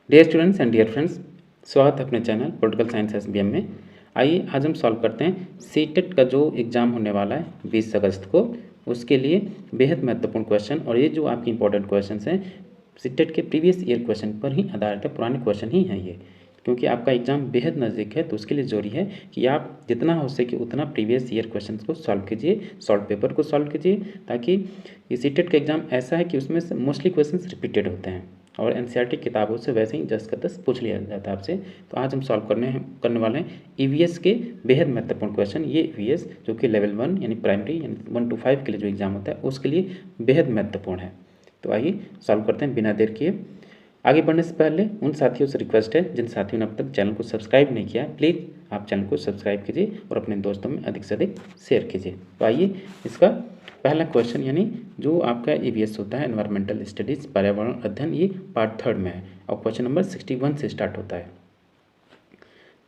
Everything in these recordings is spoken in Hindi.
Dear students and dear friends, स्वागत है अपने चैनल पॉलिटिकल साइंस एसबीएम में। आइए आज हम सॉल्व करते हैं सीटेट का जो एग्ज़ाम होने वाला है 20 अगस्त को, उसके लिए बेहद महत्वपूर्ण क्वेश्चन। और ये जो आपकी इंपॉर्टेंट क्वेश्चन हैं सीटेट के प्रीवियस ईयर क्वेश्चन पर ही आधारित है, पुराने क्वेश्चन ही हैं ये। क्योंकि आपका एग्ज़ाम बेहद नज़दीक है तो उसके लिए ज़रूरी है कि आप जितना हो सके उतना प्रीवियस ईयर क्वेश्चन को सॉल्व कीजिए, सॉल्व पेपर को सॉल्व कीजिए, ताकि ये सीटेट का एग्ज़ाम ऐसा है कि उसमें से मोस्टली क्वेश्चन रिपीटेड होते हैं और एनसीईआरटी किताबों से वैसे ही 10 का 10 पूछ लिया जाता है आपसे। तो आज हम सॉल्व करने वाले हैं ईवीएस के बेहद महत्वपूर्ण क्वेश्चन। ये ईवीएस जो कि लेवल 1 यानी प्राइमरी यानी 1 to 5 के लिए जो एग्ज़ाम होता है उसके लिए बेहद महत्वपूर्ण है। तो आइए सॉल्व करते हैं बिना देर किए। आगे बढ़ने से पहले उन साथियों से रिक्वेस्ट है जिन साथियों ने अब तक चैनल को सब्सक्राइब नहीं किया, प्लीज़ आप चैनल को सब्सक्राइब कीजिए और अपने दोस्तों में अधिक से अधिक शेयर कीजिए। तो आइए इसका पहला क्वेश्चन यानी जो आपका ईवीएस होता है एनवायरमेंटल स्टडीज़ पर्यावरण अध्ययन, ये पार्ट 3 में है और क्वेश्चन नंबर 61 से स्टार्ट होता है।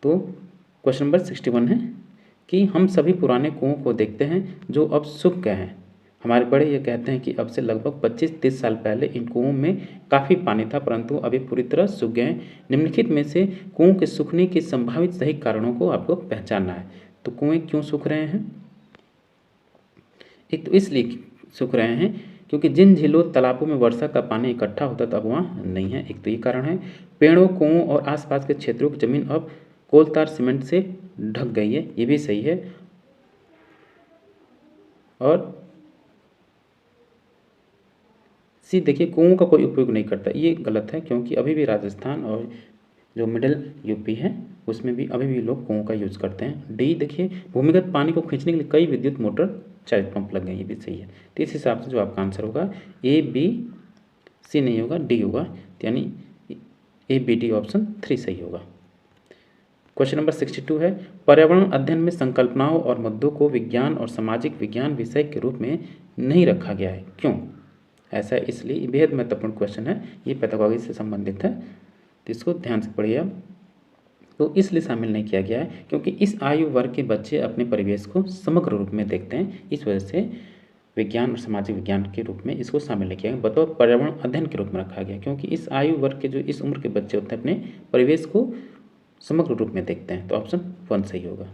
तो क्वेश्चन नंबर 61 है कि हम सभी पुराने कुओं को देखते हैं जो अब सूख गए हैं। हमारे बड़े ये कहते हैं कि अब से लगभग 25-30 साल पहले इन कुओं में काफ़ी पानी था, परंतु अभी पूरी तरह सूख गए हैं। निम्नलिखित में से कुओं के सूखने के संभावित सही कारणों को आपको पहचानना है। तो कुएं क्यों सूख रहे हैं? एक तो इसलिए सूख रहे हैं क्योंकि जिन झीलों तालाबों में वर्षा का पानी इकट्ठा होता था अब वहाँ नहीं है, एक तो ये कारण है। पेड़ों, कुओं और आसपास के क्षेत्रों की ज़मीन अब कोल तार सीमेंट से ढक गई है, ये भी सही है। और सी देखिए, कुओं का कोई उपयोग नहीं करता, ये गलत है क्योंकि अभी भी राजस्थान और जो मिडिल यूपी है उसमें भी अभी भी लोग कुओं का यूज़ करते हैं। डी देखिए, भूमिगत पानी को खींचने के लिए कई विद्युत मोटर चालित पंप लग गए, ये भी सही है। तो इस हिसाब से जो आपका आंसर होगा ए बी सी नहीं होगा, डी होगा, यानी ए बी डी ऑप्शन 3 सही होगा। क्वेश्चन नंबर 62 है, पर्यावरण अध्ययन में संकल्पनाओं और मुद्दों को विज्ञान और सामाजिक विज्ञान विषय के रूप में नहीं रखा गया है, क्यों? ऐसा इसलिए बेहद महत्वपूर्ण क्वेश्चन है, ये पैथोलॉजी से संबंधित है, तो इसको ध्यान से पढ़िए आप। तो इसलिए शामिल नहीं किया गया है क्योंकि इस आयु वर्ग के बच्चे अपने परिवेश को समग्र रूप में देखते हैं, इस वजह से विज्ञान और सामाजिक विज्ञान के रूप में इसको शामिल नहीं किया गया, बतौर पर्यावरण अध्ययन के रूप में रखा गया क्योंकि इस आयु वर्ग के जो इस उम्र के बच्चे होते हैं अपने परिवेश को समग्र रूप में देखते हैं। तो ऑप्शन 1 सही होगा।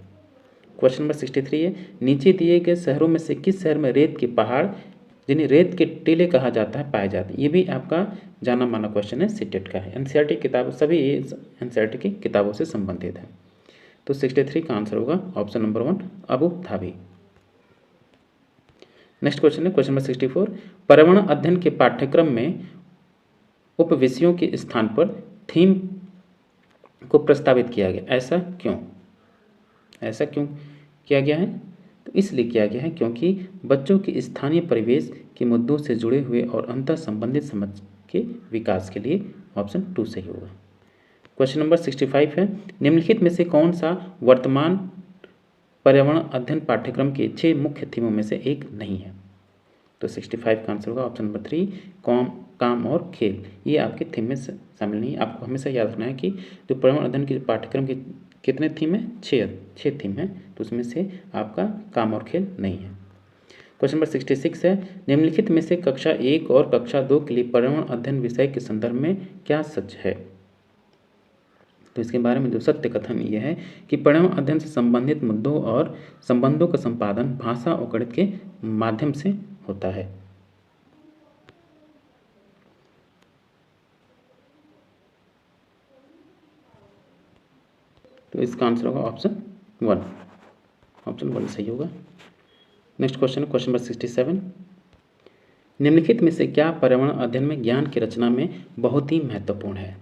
क्वेश्चन नंबर 63 है, नीचे दिए गए शहरों में से किस शहर में रेत के पहाड़ जिन्हें रेत के टीले कहा जाता है पाए जाते हैं? ये भी आपका जाना माना क्वेश्चन है, सीटेट का है, एनसीईआरटी किताब सभी एनसीईआरटी की किताबों से संबंधित है। तो 63 का आंसर होगा option number 1 Abu Dhabi. Next question है क्वेश्चन नंबर 64, पर्यावरण अध्ययन के पाठ्यक्रम में उप विषयों के स्थान पर थीम को प्रस्तावित किया गया, ऐसा क्यों? ऐसा क्यों किया गया है? तो इसलिए किया गया है क्योंकि बच्चों के स्थानीय परिवेश के मुद्दों से जुड़े हुए और अंतर संबंधित समझ के विकास के लिए ऑप्शन 2 सही होगा। क्वेश्चन नंबर 65 है, निम्नलिखित में से कौन सा वर्तमान पर्यावरण अध्ययन पाठ्यक्रम के 6 मुख्य थीमों में से एक नहीं है? तो 65 का आंसर होगा ऑप्शन नंबर 3 काम और खेल, ये आपके थीम में शामिल नहीं है। आपको हमेशा याद रखना है कि जो पर्यावरण अध्ययन के पाठ्यक्रम के कितने थीम है? 6 थीम है, तो उसमें से आपका काम और खेल नहीं है। क्वेश्चन नंबर 66 है, निम्नलिखित में से कक्षा 1 और कक्षा 2 के लिए पर्यावरण अध्ययन विषय के संदर्भ में क्या सच है? तो इसके बारे में जो सत्य कथन ये है कि पर्यावरण अध्ययन से संबंधित मुद्दों और संबंधों का संपादन भाषा और गणित के माध्यम से होता है। तो इसका आंसर होगा ऑप्शन 1, ऑप्शन 1 सही होगा। नेक्स्ट क्वेश्चन है क्वेश्चन नंबर 67, निम्नलिखित में से क्या पर्यावरण अध्ययन में ज्ञान की रचना में बहुत ही महत्वपूर्ण है?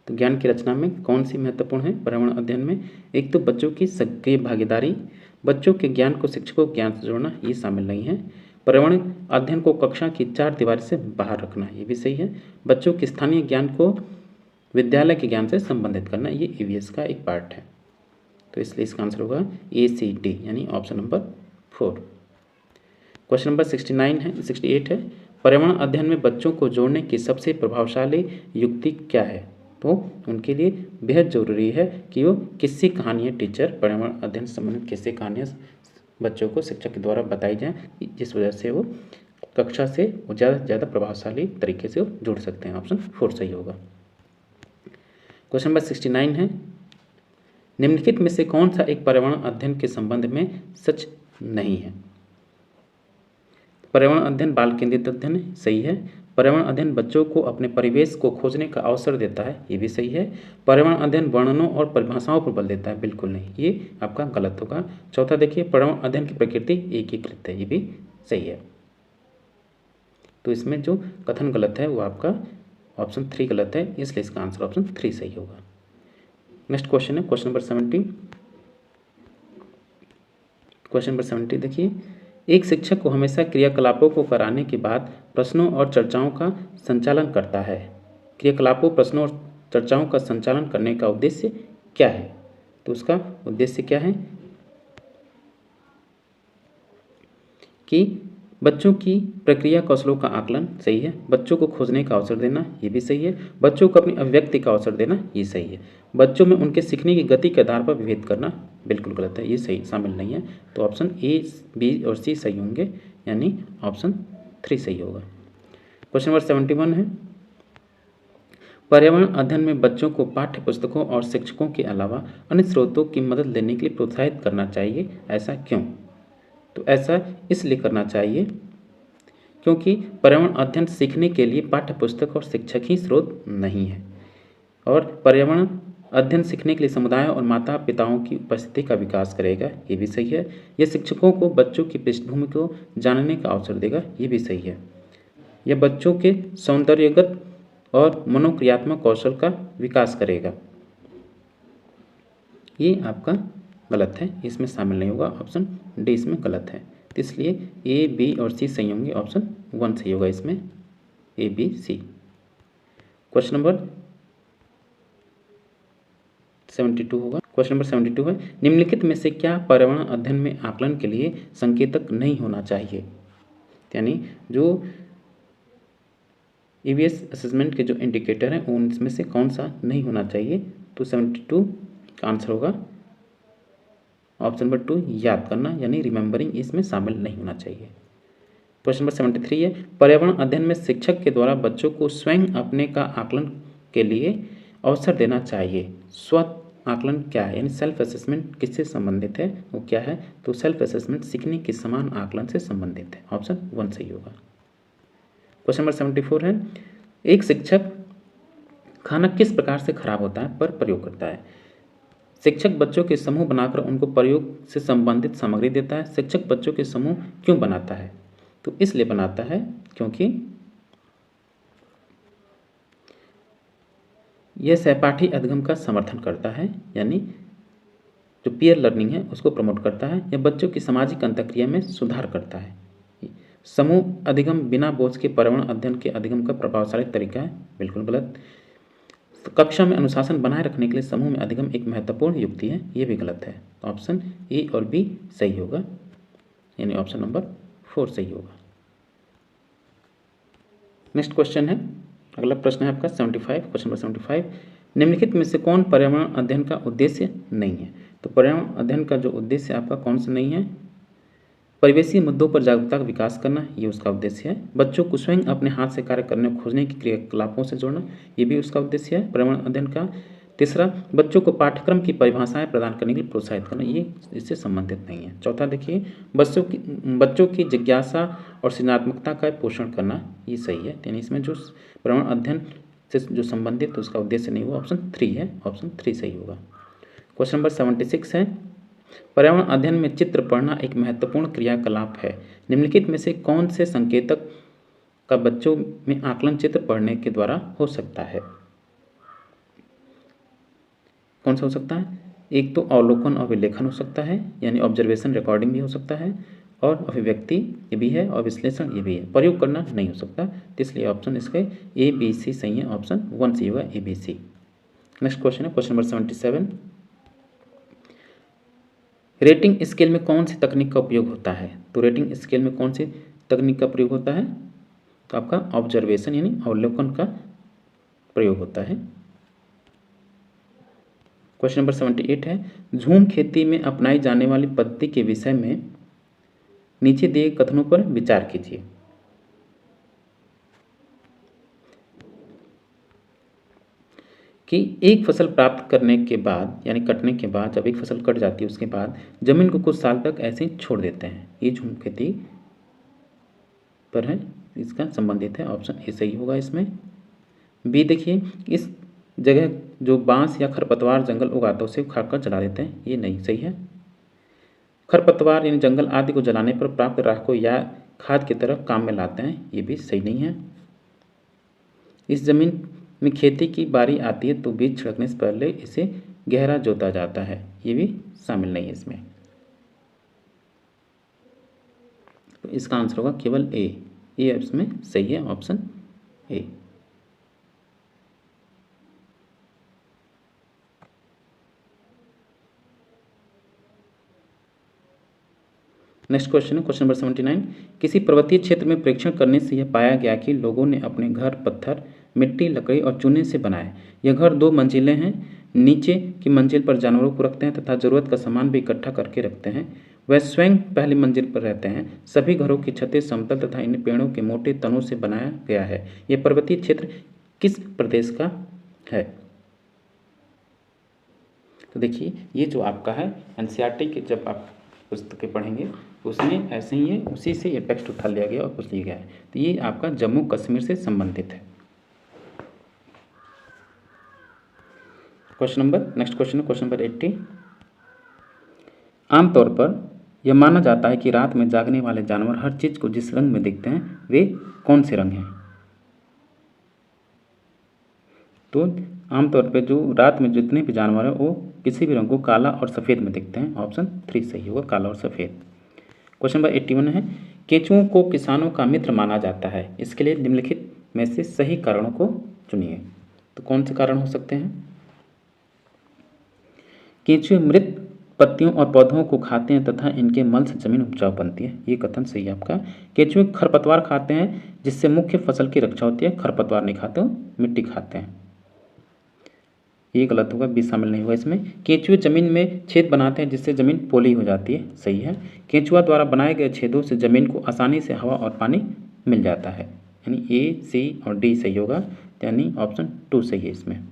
तो ज्ञान की रचना में कौन सी महत्वपूर्ण है पर्यावरण अध्ययन में? एक तो बच्चों की सक्रिय भागीदारी, बच्चों के ज्ञान को शिक्षकों के ज्ञान से जोड़ना, ये शामिल नहीं है। पर्यावरण अध्ययन को कक्षा की 4 दीवार से बाहर रखना, ये भी सही है। बच्चों के स्थानीय ज्ञान को विद्यालय के ज्ञान से संबंधित करना, ये ईवीएस का एक पार्ट है। तो इसलिए इसका आंसर होगा ACD यानी ऑप्शन नंबर 4। क्वेश्चन नंबर 68 है, पर्यावरण अध्ययन में बच्चों को जोड़ने की सबसे प्रभावशाली युक्ति क्या है? तो उनके लिए बेहद ज़रूरी है कि वो किस्से कहानियाँ टीचर पर्यावरण अध्ययन से संबंधित किस्से कहानियाँ बच्चों को शिक्षक के द्वारा बताई जाएँ, जिस वजह से वो कक्षा से ज़्यादा से ज़्यादा प्रभावशाली तरीके से जुड़ सकते हैं। ऑप्शन 4 सही होगा। क्वेश्चन नंबर 69 है, निम्नलिखित में से कौन सा एक पर्यावरण अध्ययन के संबंध में सच नहीं है? पर्यावरण अध्ययन बाल केंद्रित अध्ययन है, सही है। पर्यावरण अध्ययन बच्चों को अपने परिवेश को खोजने का अवसर देता है, ये भी सही है। पर्यावरण अध्ययन वर्णनों और परिभाषाओं पर बल देता है, बिल्कुल नहीं, ये आपका गलत होगा। चौथा देखिए, पर्यावरण अध्ययन की प्रकृति एकीकृत है, ये भी सही है। तो इसमें जो कथन गलत है वो आपका ऑप्शन 3 गलत है, इसलिए इसका आंसर ऑप्शन 3 सही होगा। नेक्स्ट क्वेश्चन है क्वेश्चन नंबर 70। क्वेश्चन नंबर 70 देखिए, एक शिक्षक को हमेशा क्रियाकलापों को कराने के बाद प्रश्नों और चर्चाओं का संचालन करता है। क्रियाकलापों, प्रश्नों और चर्चाओं का संचालन करने का उद्देश्य क्या है? तो उसका उद्देश्य क्या है कि बच्चों की प्रक्रिया कौशलों का आकलन, सही है। बच्चों को खोजने का अवसर देना, ये भी सही है। बच्चों को अपनी अभिव्यक्ति का अवसर देना, ये सही है। बच्चों में उनके सीखने की गति के आधार पर विभेद करना, बिल्कुल गलत है, ये सही शामिल नहीं है। तो ऑप्शन ए, बी और सी सही होंगे, यानी ऑप्शन 3 सही होगा। क्वेश्चन नंबर 71 है, पर्यावरण अध्ययन में बच्चों को पाठ्य पुस्तकों और शिक्षकों के अलावा अन्य स्रोतों की मदद लेने के लिए प्रोत्साहित करना चाहिए, ऐसा क्यों? तो ऐसा इसलिए करना चाहिए क्योंकि पर्यावरण अध्ययन सीखने के लिए पाठ्य पुस्तक और शिक्षक ही स्रोत नहीं है, और पर्यावरण अध्ययन सीखने के लिए समुदाय और माता पिताओं की उपस्थिति का विकास करेगा, ये भी सही है। यह शिक्षकों को बच्चों की पृष्ठभूमि को जानने का अवसर देगा, ये भी सही है। यह बच्चों के सौंदर्यगत और मनोक्रियात्मक कौशल का विकास करेगा, ये आपका गलत है, इसमें शामिल नहीं होगा, ऑप्शन डी इसमें गलत है। तो इसलिए ए, बी और सी सही होंगे, ऑप्शन 1 सही होगा इसमें, ए, बी, सी। क्वेश्चन नंबर 72 होगा। क्वेश्चन नंबर 72 है, निम्नलिखित में से क्या पर्यावरण अध्ययन में आकलन के लिए संकेतक नहीं होना चाहिए? यानी जो ईवीएस असेसमेंट के जो इंडिकेटर हैं उनमें से कौन सा नहीं होना चाहिए? तो 72 का आंसर होगा ऑप्शन नंबर 2, याद करना, यानी रिमेंबरिंग, इसमें शामिल नहीं होना चाहिए। क्वेश्चन नंबर 73 है, पर्यावरण अध्ययन में शिक्षक के द्वारा बच्चों को स्वयं अपने का आकलन के लिए अवसर देना चाहिए। स्व आकलन क्या है, यानी सेल्फ असेसमेंट किससे संबंधित है, वो क्या है? तो सेल्फ असेसमेंट सीखने के समान आकलन से संबंधित है, ऑप्शन 1 सही होगा। क्वेश्चन नंबर 74 है, एक शिक्षक खाना किस प्रकार से खराब होता है पर प्रयोग करता है? शिक्षक बच्चों के समूह बनाकर उनको प्रयोग से संबंधित सामग्री देता है। शिक्षक बच्चों के समूह क्यों बनाता है? तो इसलिए बनाता है क्योंकि यह सहपाठी अधिगम का समर्थन करता है, यानी जो पीयर लर्निंग है उसको प्रमोट करता है। यह बच्चों की सामाजिक अंतःक्रिया में सुधार करता है। समूह अधिगम बिना बोझ के पर्यावरण अध्ययन के अधिगम का प्रभावशाली तरीका है, बिल्कुल गलत। कक्षा में अनुशासन बनाए रखने के लिए समूह में अधिगम एक महत्वपूर्ण युक्ति है, ये भी गलत है। ऑप्शन ए और बी सही होगा, यानी ऑप्शन नंबर 4 सही होगा। नेक्स्ट क्वेश्चन है, अगला प्रश्न है आपका 75, क्वेश्चन नंबर 75, निम्नलिखित में से कौन पर्यावरण अध्ययन का उद्देश्य नहीं है? तो पर्यावरण अध्ययन का जो उद्देश्य आपका कौन सा नहीं है? परिवेशीय मुद्दों पर जागरूकता का विकास करना, ये उसका उद्देश्य है। बच्चों को स्वयं अपने हाथ से कार्य करने और खोजने की क्रियाकलापों से जोड़ना, ये भी उसका उद्देश्य है पर्यावरण अध्ययन का। तीसरा, बच्चों को पाठ्यक्रम की परिभाषाएं प्रदान करने के लिए प्रोत्साहित करना, ये इससे संबंधित नहीं है। चौथा देखिए, बच्चों की जिज्ञासा और सृजनात्मकता का पोषण करना, ये सही है। यानी इसमें जो पर्यावरण अध्ययन से जो संबंधित तो उसका उद्देश्य नहीं हुआ, ऑप्शन 3 है, ऑप्शन 3 सही होगा। क्वेश्चन नंबर 76 है, पर्यावरण अध्ययन में चित्र पढ़ना एक महत्वपूर्ण क्रियाकलाप है। निम्नलिखित में से कौन से संकेतक का बच्चों में आकलन चित्र पढ़ने के द्वारा हो सकता है? कौन सा हो सकता है? एक तो अवलोकन और विलेखन हो सकता है, यानी ऑब्जर्वेशन रिकॉर्डिंग भी हो सकता है, और अभिव्यक्ति ये भी है, और विश्लेषण ये भी है। प्रयोग करना नहीं हो सकता, इसलिए ऑप्शन इसके ए, बी, सी सही है, ऑप्शन 1 सही होगा, ए, बी, सी। नेक्स्ट क्वेश्चन है क्वेश्चन नंबर 77, रेटिंग स्केल में कौन सी तकनीक का उपयोग होता है? तो रेटिंग स्केल में कौन सी तकनीक का प्रयोग होता है? तो आपका ऑब्जर्वेशन यानी अवलोकन का प्रयोग होता है। क्वेश्चन नंबर 78 है, झूम खेती में अपनाई जाने वाली पद्धति के विषय में नीचे दिए कथनों पर विचार कीजिए। कि एक फसल प्राप्त करने के बाद यानी कटने के बाद जब एक फसल कट जाती है उसके बाद ज़मीन को कुछ साल तक ऐसे ही छोड़ देते हैं, ये झूम खेती पर है, इसका संबंधित है। ऑप्शन ए सही होगा इसमें। बी देखिए, इस जगह जो बांस या खरपतवार जंगल उगाता है उसे उखाड़कर जला देते हैं, ये नहीं सही है। खरपतवार यानी जंगल आदि को जलाने पर प्राप्त राख को या खाद की तरह काम में लाते हैं, ये भी सही नहीं है। इस जमीन में खेती की बारी आती है तो बीज छिड़कने से पहले इसे गहरा जोता जाता है, ये भी शामिल नहीं है इसमें। तो इसका आंसर होगा केवल ए, ये इसमें सही है, ऑप्शन ए। नेक्स्ट क्वेश्चन है क्वेश्चन नंबर 79। किसी पर्वतीय क्षेत्र में परीक्षण करने से यह पाया गया कि लोगों ने अपने घर पत्थर, मिट्टी, लकड़ी और चूने से बनाए। यह घर 2 मंजिलें हैं। नीचे की मंजिल पर जानवरों को रखते हैं तथा ज़रूरत का सामान भी इकट्ठा करके रखते हैं। वह स्वयं पहली मंजिल पर रहते हैं। सभी घरों की छतें समतल तथा इन पेड़ों के मोटे तनों से बनाया गया है। यह पर्वतीय क्षेत्र किस प्रदेश का है? तो देखिए, ये जो आपका है एनसीईआरटी के जब आप पुस्तकें पढ़ेंगे उसमें ऐसे ही है, उसी से ये टेक्स्ट उठा लिया गया और पूछ लिया गया है। तो ये आपका जम्मू कश्मीर से संबंधित है। नेक्स्ट क्वेश्चन है क्वेश्चन नंबर 80। आमतौर पर यह माना जाता है कि रात में जागने वाले जानवर हर चीज को जिस रंग में देखते हैं वे कौन से रंग हैं? तो आमतौर पर जो रात में जितने भी जानवर हैं वो किसी भी रंग को काला और सफ़ेद में देखते हैं। ऑप्शन 3 सही होगा, काला और सफ़ेद। क्वेश्चन नंबर 81 है, केंचुओं को किसानों का मित्र माना जाता है, इसके लिए निम्नलिखित में से सही कारणों को चुनिए। तो कौन से कारण हो सकते हैं? केंचुए मृत पत्तियों और पौधों को खाते हैं तथा इनके मल से जमीन उपजाऊ बनती है, ये कथन सही है आपका। केंचुए खरपतवार खाते हैं जिससे मुख्य फसल की रक्षा होती है। खरपतवार नहीं खाते, मिट्टी खाते हैं, ये गलत होगा, बी शामिल नहीं होगा इसमें। केंचुए जमीन में छेद बनाते हैं जिससे जमीन पोली हो जाती है, सही है। केंचुआ द्वारा बनाए गए छेदों से जमीन को आसानी से हवा और पानी मिल जाता है, यानी ए, सी और डी सही होगा, यानी ऑप्शन 2 सही है इसमें।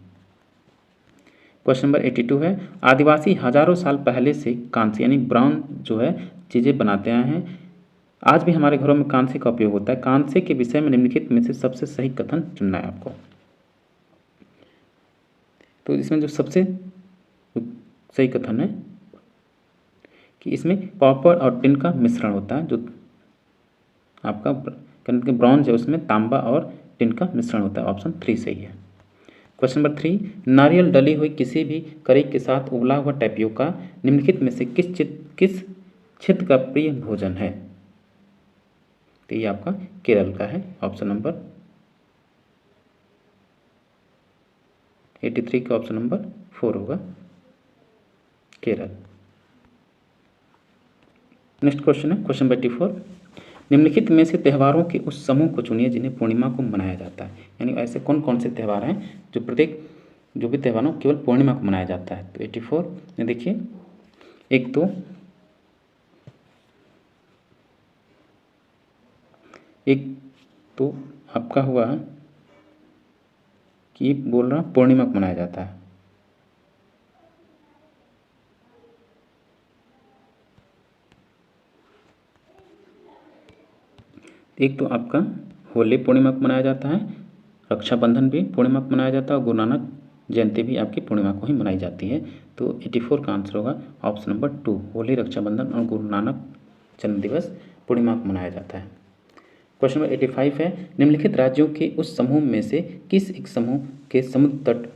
क्वेश्चन नंबर 82 है, आदिवासी हजारों साल पहले से कांस्य यानी ब्राउन जो है चीज़ें बनाते आए हैं। आज भी हमारे घरों में कांस्य का उपयोग होता है। कांस्य के विषय में निम्नलिखित में से सबसे सही कथन चुनना है आपको। तो इसमें जो सबसे सही कथन है कि इसमें कॉपर और टिन का मिश्रण होता है। जो आपका ब्रॉन्ज है उसमें तांबा और टिन का मिश्रण होता है, ऑप्शन 3 सही है। क्वेश्चन नंबर 3, नारियल डली हुई किसी भी करी के साथ उबला हुआ टैपियोका निम्नलिखित में से किस क्षेत्र का प्रिय भोजन है? तो ये आपका केरल का है, ऑप्शन नंबर 83 का ऑप्शन नंबर 4 होगा, केरल। नेक्स्ट क्वेश्चन है क्वेश्चन नंबर 84, निम्नलिखित में से त्योहारों के उस समूह को चुनिए जिन्हें पूर्णिमा को मनाया जाता है। यानी ऐसे कौन कौन से त्यौहार हैं जो भी त्योहारों केवल पूर्णिमा को मनाया जाता है। तो 84 में देखिए, एक तो आपका हुआ कि बोल रहा पूर्णिमा को मनाया जाता है। एक तो आपका होली पूर्णिमा को मनाया जाता है, रक्षाबंधन भी पूर्णिमा को मनाया जाता है और गुरु नानक जयंती भी आपकी पूर्णिमा को ही मनाई जाती है। तो 84 का आंसर होगा ऑप्शन नंबर 2, होली, रक्षाबंधन और गुरु नानक जन्म दिवस पूर्णिमा को मनाया जाता है। क्वेश्चन नंबर 85 है, निम्नलिखित राज्यों के उस समूह में से किस एक समूह के समुद्र तट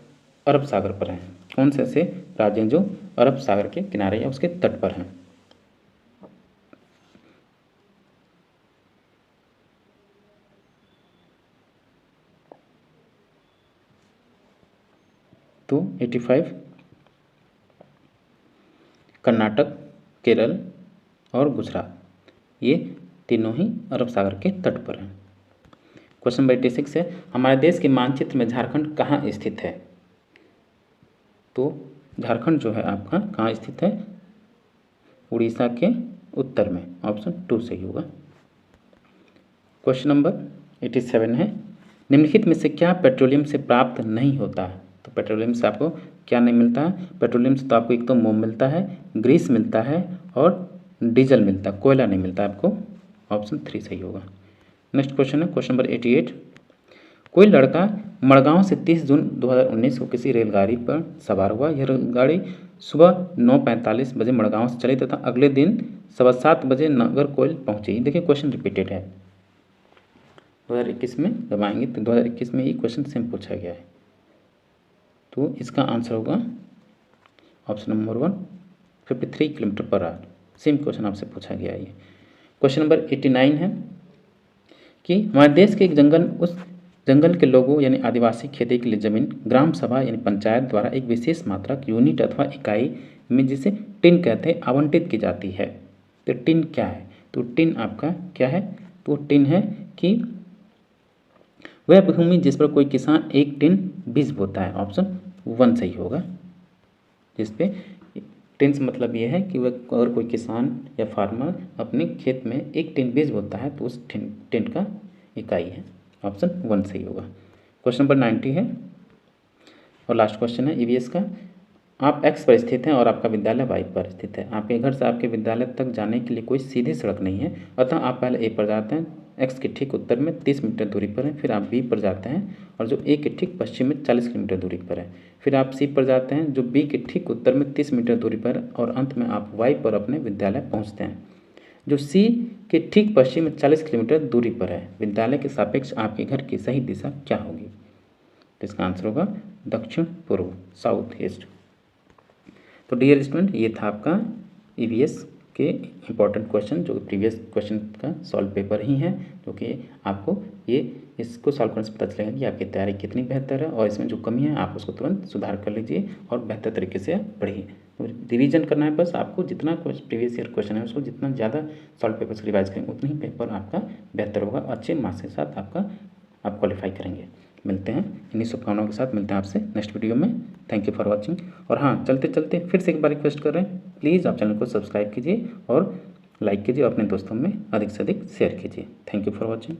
अरब सागर पर हैं? कौन से ऐसे राज्य हैं जो अरब सागर के किनारे या उसके तट पर हैं? तो 85 कर्नाटक, केरल और गुजरात, ये तीनों ही अरब सागर के तट पर हैं। क्वेश्चन नंबर 86 है, हमारे देश के मानचित्र में झारखंड कहाँ स्थित है? तो झारखंड जो है आपका कहाँ स्थित है? उड़ीसा के उत्तर में, ऑप्शन 2 सही होगा। क्वेश्चन नंबर 87 है, निम्नलिखित में से क्या पेट्रोलियम से प्राप्त नहीं होता है? तो पेट्रोलियम से आपको क्या नहीं मिलता है? पेट्रोलियम से तो आपको एक तो मोम मिलता है, ग्रीस मिलता है और डीजल मिलता है, कोयला नहीं मिलता आपको। ऑप्शन 3 सही होगा। नेक्स्ट क्वेश्चन है क्वेश्चन नंबर 88। कोई लड़का मड़गांव से 30 जून 2019 को किसी रेलगाड़ी पर सवार हुआ। यह रेलगाड़ी सुबह 9:45 बजे मड़गांव से चली तथा अगले दिन 7:15 बजे नागरकोइल पहुंची। देखिए क्वेश्चन रिपीटेड है। 2021 में जब आएंगे तो 2021 में ये क्वेश्चन सेम पूछा गया है। तो इसका आंसर होगा option number 1 53 kilometre per hour. Same question आपसे पूछा गया है। क्वेश्चन नंबर 89 है कि हमारे देश के एक जंगल, उस जंगल के लोगों यानी आदिवासी खेती के लिए जमीन ग्राम सभा यानी पंचायत द्वारा एक विशेष मात्रक यूनिट अथवा इकाई में, जिसे टिन कहते हैं, आवंटित की जाती है। तो टिन क्या है? तो टिन आपका क्या है? तो टिन है कि वह भूमि जिस पर कोई किसान एक टिन बीज बोता है। ऑप्शन 1 सही होगा। जिस पे टिन से मतलब ये है कि वह अगर कोई किसान या फार्मर अपने खेत में एक टिन बीज बोता है तो उस टिन का इकाई है। ऑप्शन 1 सही होगा। क्वेश्चन नंबर 90 है और लास्ट क्वेश्चन है ईवीएस का। आप एक्स पर स्थित हैं और आपका विद्यालय वाई पर स्थित है। आपके घर से आपके विद्यालय तक जाने के लिए कोई सीधी सड़क नहीं है, अतः आप पहले ए पर जाते हैं, एक्स के ठीक उत्तर में 30 मीटर दूरी पर है। फिर आप बी पर जाते हैं और जो ए के ठीक पश्चिम में 40 किलोमीटर दूरी पर है। फिर आप सी पर जाते हैं जो बी के ठीक उत्तर में 30 मीटर दूरी पर है और अंत में आप वाई पर अपने विद्यालय पहुँचते हैं जो सी के ठीक पश्चिम में 40 किलोमीटर दूरी पर है। विद्यालय के सापेक्ष आपके घर की सही दिशा क्या होगी? तो इसका आंसर होगा दक्षिण पूर्व, साउथ ईस्ट। तो डियर स्टूडेंट, ये था आपका ईवीएस के इम्पॉर्टेंट क्वेश्चन जो प्रीवियस क्वेश्चन का सॉल्व पेपर ही है, जो कि आपको ये इसको सॉल्व करने से पता चलेगा कि आपकी तैयारी कितनी बेहतर है और इसमें जो कमी है आप उसको तुरंत सुधार कर लीजिए और बेहतर तरीके से पढ़िए। तो रिवीजन करना है बस आपको। जितना प्रीवियस ईयर क्वेश्चन है उसको जितना ज़्यादा सॉल्व पेपर से रिवाइज करेंगे उतना ही पेपर आपका बेहतर होगा। अच्छे मार्क्स के साथ आप क्वालिफाई करेंगे। मिलते हैं इन्हीं शुभकामनाओं के साथ, मिलते हैं आपसे नेक्स्ट वीडियो में। Thank you for watching. और हाँ, चलते चलते फिर से एक बार रिक्वेस्ट कर रहे हैं, प्लीज़ आप चैनल को सब्सक्राइब कीजिए और लाइक कीजिए, अपने दोस्तों में अधिक से अधिक शेयर कीजिए। Thank you for watching.